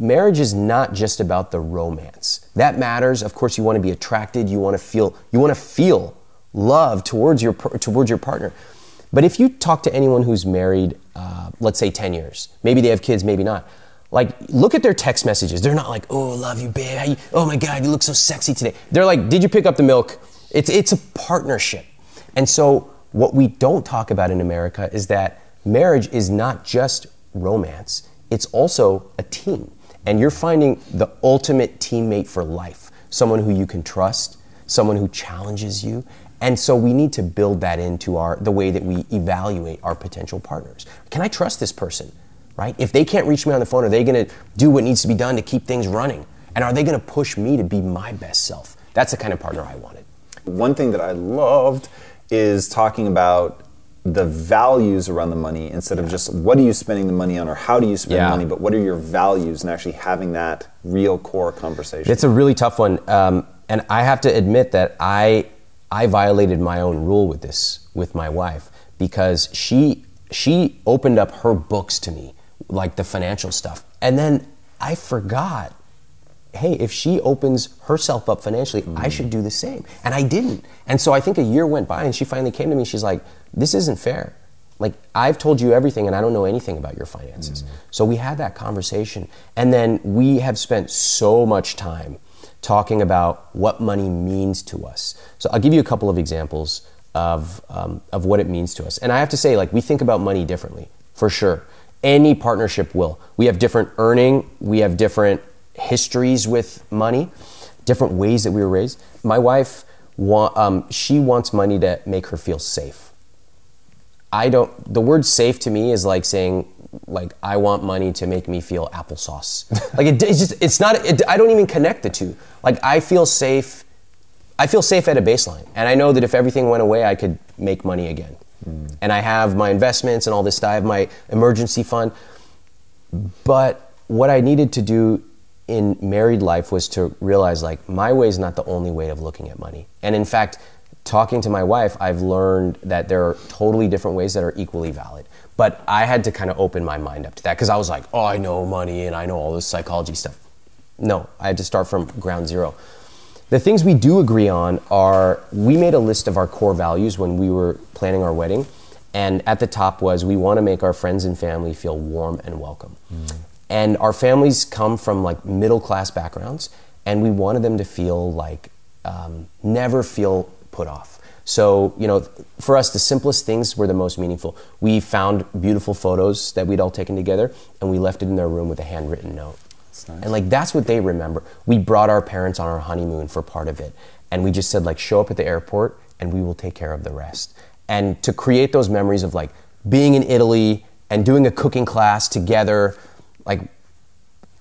marriage is not just about the romance. That matters. Of course, you want to be attracted. You want to feel love towards your partner. But if you talk to anyone who's married, let's say 10 years, maybe they have kids, maybe not. Like, look at their text messages. They're not like, oh, love you, babe. Oh my God, you look so sexy today. They're like, did you pick up the milk? It's a partnership. And so what we don't talk about in America is that marriage is not just romance. It's also a team. And you're finding the ultimate teammate for life. Someone who you can trust, someone who challenges you. And so we need to build that into the way that we evaluate our potential partners. Can I trust this person? Right? If they can't reach me on the phone, are they going to do what needs to be done to keep things running? And are they going to push me to be my best self? That's the kind of partner I wanted. One thing that I loved is talking about the values around the money instead of just what are you spending the money on or how do you spend money, but what are your values, and actually having that real core conversation. It's a really tough one. And I have to admit that I violated my own rule with this, with my wife, because she opened up her books to me, like the financial stuff. And then I forgot, hey, if she opens herself up financially, I should do the same. And I didn't. And so I think a year went by and she finally came to me. She's like, this isn't fair. Like, I've told you everything and I don't know anything about your finances. So we had that conversation. And then we have spent so much time talking about what money means to us. So I'll give you a couple of examples of what it means to us. And I have to say, like, we think about money differently, for sure. Any partnership will. We have different earning, we have different histories with money, different ways that we were raised. My wife, she wants money to make her feel safe. The word safe to me is like saying, like, I want money to make me feel applesauce. Like, I don't even connect the two. Like, I feel safe at a baseline. And I know that if everything went away, I could make money again. And I have my investments and all this stuff. I have my emergency fund. But what I needed to do in married life was to realize like my way is not the only way of looking at money. And in fact, talking to my wife, I've learned that there are totally different ways that are equally valid. But I had to kind of open my mind up to that because I was like, oh, I know money and I know all this psychology stuff. No, I had to start from ground zero. The things we do agree on are, we made a list of our core values when we were planning our wedding. And at the top was, we want to make our friends and family feel warm and welcome. And our families come from like middle class backgrounds, and we wanted them to feel like, never feel put off. So, you know, for us, the simplest things were the most meaningful. We found beautiful photos that we'd all taken together, and we left it in their room with a handwritten note. That's nice. And like, that's what they remember. We brought our parents on our honeymoon for part of it. And we just said like, show up at the airport and we will take care of the rest. And to create those memories of like being in Italy and doing a cooking class together, like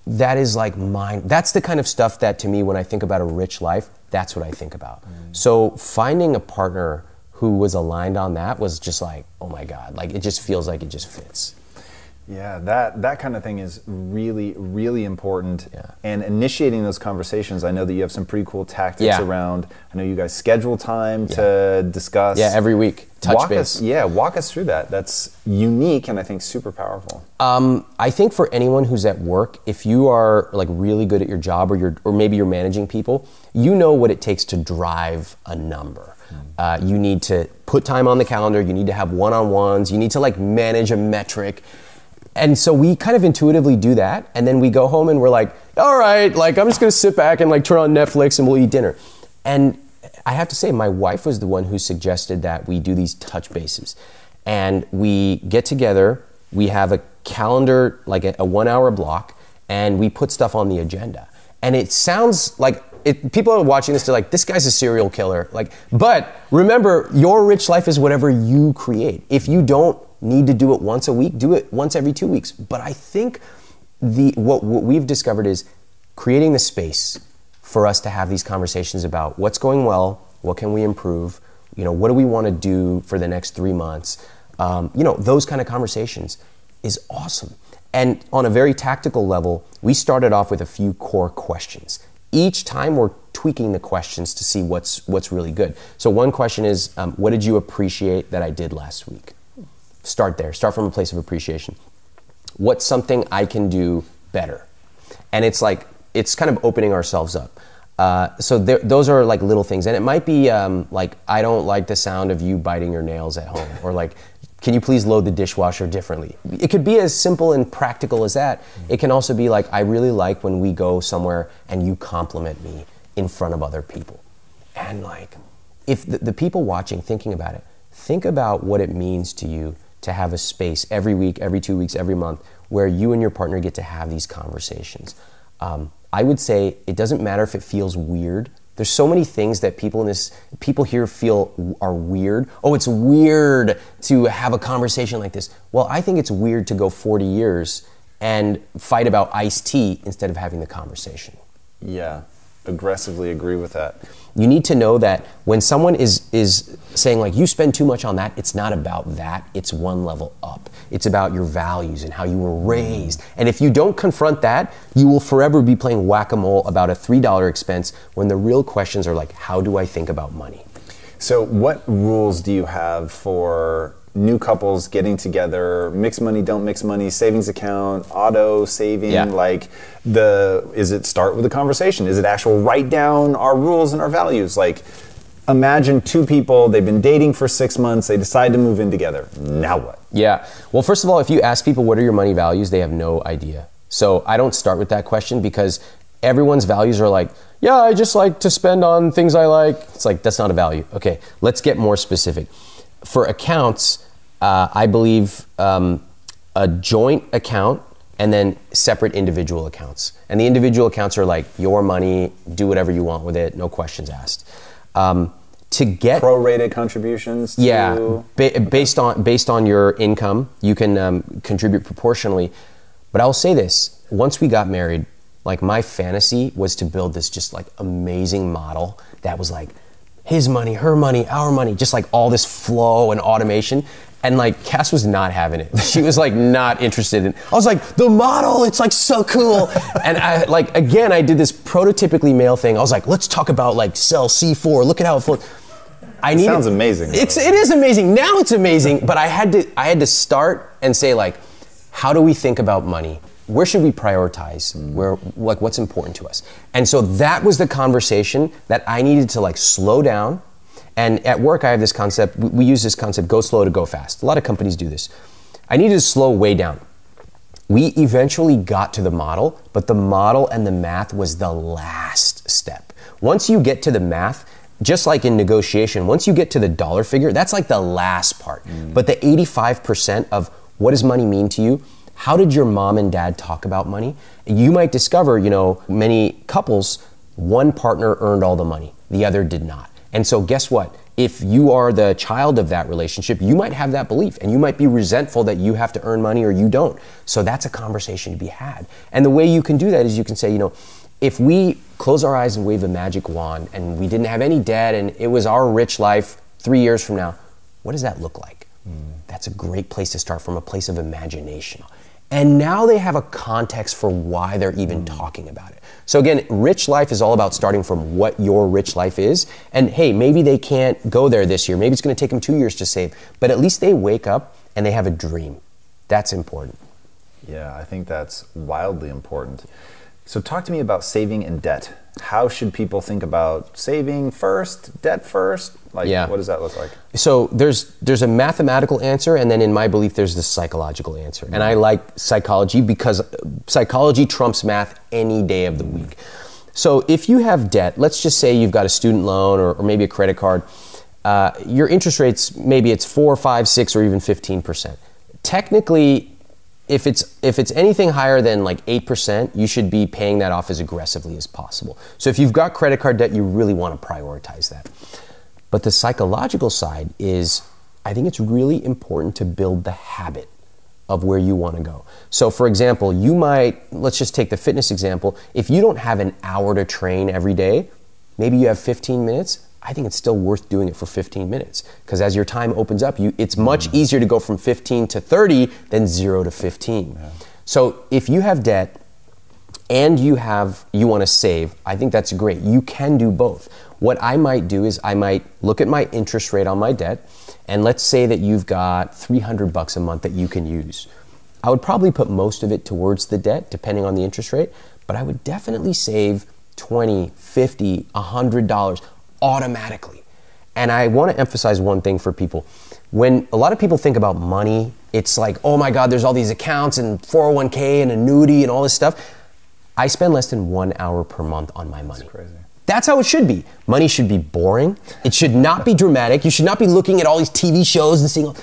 that is like mine. That's the kind of stuff that to me, when I think about a rich life, that's what I think about. So finding a partner who was aligned on that was just like, oh my God, like it just feels like it just fits. Yeah, that kind of thing is really, really important. Yeah. And initiating those conversations, I know that you have some pretty cool tactics around. I know you guys schedule time to discuss. Yeah, every week. Touch base. Walk us through that. That's unique and I think super powerful. I think for anyone who's at work, if you are like really good at your job, or maybe you're managing people, you know what it takes to drive a number. You need to put time on the calendar. You need to have one-on-ones. You need to like manage a metric. And so we kind of intuitively do that, and then we go home and we're like, all right, like I'm just gonna sit back and like turn on Netflix and we'll eat dinner. And I have to say, my wife was the one who suggested that we do these touch bases. And we get together, we have a calendar, like a 1 hour block, and we put stuff on the agenda. And it sounds like, people are watching this, they're like, this guy's a serial killer. Like, but remember, your rich life is whatever you create. If you don't need to do it once a week, do it once every 2 weeks. But I think what we've discovered is creating the space for us to have these conversations about what's going well, what can we improve, you know, what do we want to do for the next 3 months, you know, those kind of conversations is awesome. And on a very tactical level, we started off with a few core questions. Each time we're tweaking the questions to see what's really good. So one question is, what did you appreciate that I did last week? Start there. Start from a place of appreciation. What's something I can do better? And it's like, it's kind of opening ourselves up. So those are like little things. And it might be like, I don't like the sound of you biting your nails at home. Or like, can you please load the dishwasher differently? It could be as simple and practical as that. It can also be like, I really like when we go somewhere and you compliment me in front of other people. And like, if the people watching, thinking about it, think about what it means to you to have a space every week, every 2 weeks, every month, where you and your partner get to have these conversations. I would say it doesn't matter if it feels weird. There's so many things that people here feel are weird. Oh, it's weird to have a conversation like this. Well, I think it's weird to go 40 years and fight about iced tea instead of having the conversation. Yeah, aggressively agree with that. You need to know that when someone is saying like, you spend too much on that, it's not about that, it's one level up. It's about your values and how you were raised. And if you don't confront that, you will forever be playing whack-a-mole about a $3 expense when the real questions are like, how do I think about money? So what rules do you have for new couples getting together, mix money, don't mix money, savings account, auto saving, like is it start with a conversation? Is it actual write down our rules and our values? Like imagine two people, they've been dating for 6 months, they decide to move in together. Now what? Yeah, well, first of all, if you ask people what are your money values, they have no idea. So I don't start with that question because everyone's values are like, yeah, I just like to spend on things I like. It's like, that's not a value. Okay, let's get more specific. For accounts, I believe a joint account and then separate individual accounts. And the individual accounts are like your money, do whatever you want with it, no questions asked. To get prorated contributions to... based on your income, you can contribute proportionally. But I'll say this, once we got married, like my fantasy was to build this just like amazing model that was like his money, her money, our money, just like all this flow and automation. And like Cass was not having it. She was like not interested in. I was like, the model, it's like so cool. And I like again, I did this prototypically male thing. I was like, let's talk about like cell C4. Look at how it flows. Sounds amazing. It is amazing. Now it's amazing. But I had to start and say like, how do we think about money? Where should we prioritize? Where, like, what's important to us? And so that was the conversation that I needed to like slow down. And at work, I have this concept, we use this concept, go slow to go fast. A lot of companies do this. I needed to slow way down. We eventually got to the model, but the model and the math was the last step. Once you get to the math, just like in negotiation, once you get to the dollar figure, that's like the last part. But the 85% of what does money mean to you? How did your mom and dad talk about money? You might discover, you know, many couples, one partner earned all the money, the other did not. And so guess what? If you are the child of that relationship, you might have that belief and you might be resentful that you have to earn money or you don't. So that's a conversation to be had. And the way you can do that is you can say, you know, if we close our eyes and wave a magic wand and we didn't have any debt and it was our rich life 3 years from now, what does that look like? That's a great place to start, from a place of imagination. And now they have a context for why they're even talking about it. So again, rich life is all about starting from what your rich life is. And hey, maybe they can't go there this year. Maybe it's going to take them 2 years to save. But at least they wake up and they have a dream. That's important. Yeah, I think that's wildly important. So talk to me about saving and debt. How should people think about saving first, debt first? Like, what does that look like? So there's a mathematical answer, and then in my belief, there's the psychological answer. And I like psychology because psychology trumps math any day of the week. So if you have debt, let's just say you've got a student loan or maybe a credit card, your interest rates, maybe it's 4, 5, 6, or even 15%. Technically, if it's anything higher than like 8%, you should be paying that off as aggressively as possible. So if you've got credit card debt, you really want to prioritize that. But the psychological side is, I think it's really important to build the habit of where you want to go. So for example, you might, let's just take the fitness example. If you don't have an hour to train every day, maybe you have 15 minutes. I think it's still worth doing it for 15 minutes, because as your time opens up, it's much easier to go from 15 to 30 than 0 to 15. Yeah. So if you have debt and you want to save, I think that's great. You can do both. What I might do is I might look at my interest rate on my debt, and let's say that you've got $300 a month that you can use. I would probably put most of it towards the debt, depending on the interest rate, but I would definitely save $20, $50, $100 automatically. And I want to emphasize one thing for people. When a lot of people think about money, it's like, oh my God, there's all these accounts and 401k and annuity and all this stuff. I spend less than 1 hour per month on my money. That's crazy. That's how it should be. Money should be boring. It should not be dramatic. You should not be looking at all these TV shows and seeing,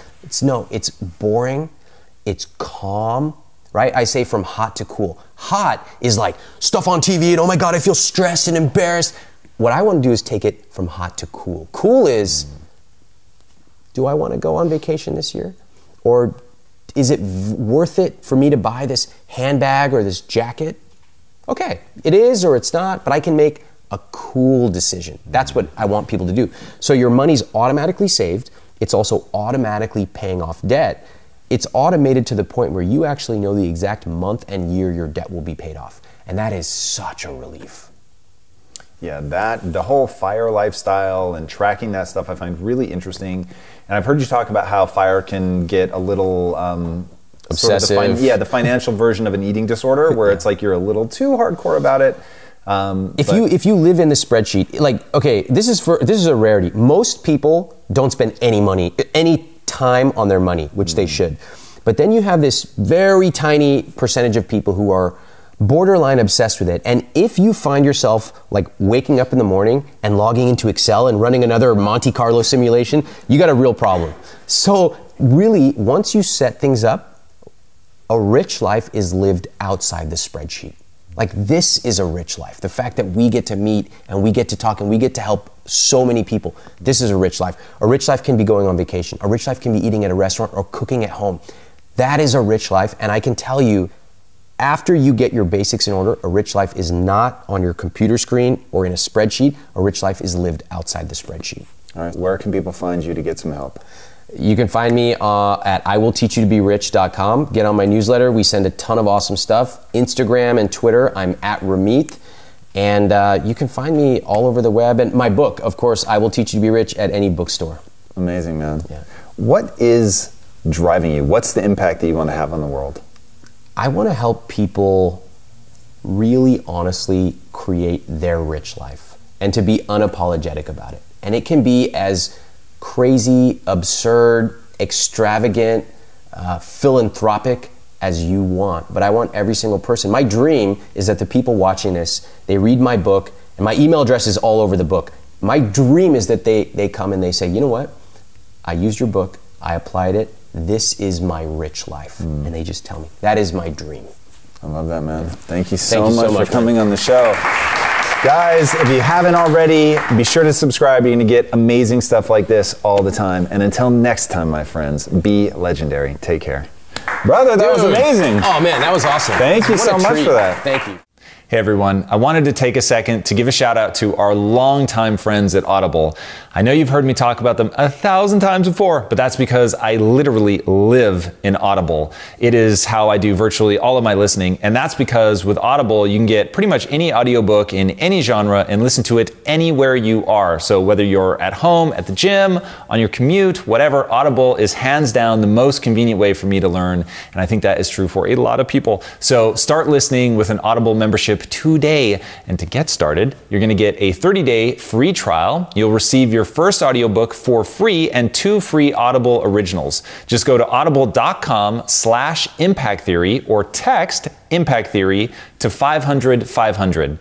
it's boring. It's calm, right? I say from hot to cool. Hot is like stuff on TV and oh my God, I feel stressed and embarrassed. What I want to do is take it from hot to cool. Cool is, do I want to go on vacation this year? Or is it worth it for me to buy this handbag or this jacket? Okay, it is or it's not, but I can make a cool decision. That's what I want people to do. So your money's automatically saved. It's also automatically paying off debt. It's automated to the point where you actually know the exact month and year your debt will be paid off. And that is such a relief. Yeah, the whole FIRE lifestyle and tracking that stuff I find really interesting. And I've heard you talk about how FIRE can get a little obsessive. Sort of the financial version of an eating disorder, where it's like you're a little too hardcore about it. If you live in the spreadsheet, like, okay, this is a rarity. Most people don't spend any time on their money, which they should. But then you have this very tiny percentage of people who are borderline obsessed with it. And if you find yourself like waking up in the morning and logging into Excel and running another Monte Carlo simulation, you got a real problem. So really, once you set things up, a rich life is lived outside the spreadsheet. Like, this is a rich life. The fact that we get to meet and we get to talk and we get to help so many people. This is a rich life. A rich life can be going on vacation. A rich life can be eating at a restaurant or cooking at home. That is a rich life. And I can tell you, after you get your basics in order, a rich life is not on your computer screen or in a spreadsheet. A rich life is lived outside the spreadsheet. All right. Where can people find you to get some help? You can find me at iwillteachyoutoberich.com. Get on my newsletter. We send a ton of awesome stuff. Instagram and Twitter, I'm at Ramit. And you can find me all over the web. And my book, of course, I Will Teach You to Be Rich, at any bookstore. Amazing, man. Yeah. What is driving you? What's the impact that you want to have on the world? I want to help people really honestly create their rich life and to be unapologetic about it. And it can be as crazy, absurd, extravagant, philanthropic as you want. But I want every single person. My dream is that the people watching this, they read my book, and my email address is all over the book. My dream is that they come and they say, you know what? I used your book, I applied it, this is my rich life. And they just tell me. That is my dream. I love that, man. Thank you so much for coming on the show. Guys, if you haven't already, be sure to subscribe. You're going to get amazing stuff like this all the time. And until next time, my friends, be legendary. Take care. Brother, that was amazing. Oh, man, that was awesome. Thank you so much for that. Thank you. Hey everyone, I wanted to take a second to give a shout out to our longtime friends at Audible. I know you've heard me talk about them 1,000 times before, but that's because I literally live in Audible. It is how I do virtually all of my listening, and that's because with Audible, you can get pretty much any audiobook in any genre and listen to it anywhere you are. So whether you're at home, at the gym, on your commute, whatever, Audible is hands down the most convenient way for me to learn, and I think that is true for a lot of people. So start listening with an Audible membership today. And to get started, you're going to get a 30-day free trial. You'll receive your first audiobook for free and 2 free Audible originals. Just go to audible.com/impact theory or text impact theory to 500-500.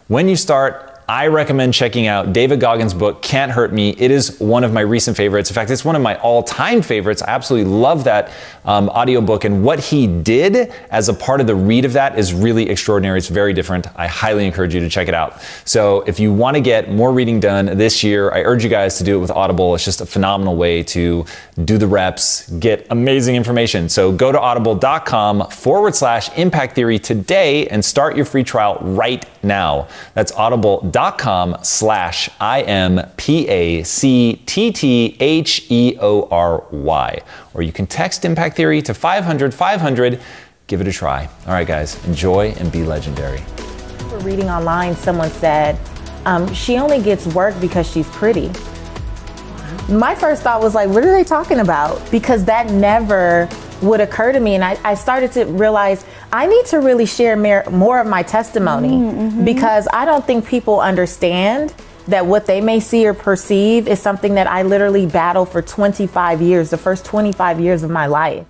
When you start, I recommend checking out David Goggins' book, Can't Hurt Me. It is one of my recent favorites. In fact, it's one of my all-time favorites. I absolutely love that audiobook, and what he did as a part of the read of that is really extraordinary. It's very different. I highly encourage you to check it out. So if you want to get more reading done this year, I urge you guys to do it with Audible. It's just a phenomenal way to do the reps, get amazing information. So go to audible.com/impact theory today and start your free trial right now. That's audible.com/IMPACTTHEORY. Or you can text Impact Theory to 500-500. Give it a try. All right, guys, enjoy and be legendary. For reading online, someone said, she only gets work because she's pretty. My first thought was like, what are they talking about? Because that never would occur to me. And I started to realize I need to really share more of my testimony because I don't think people understand that what they may see or perceive is something that I literally battled for 25 years, the first 25 years of my life.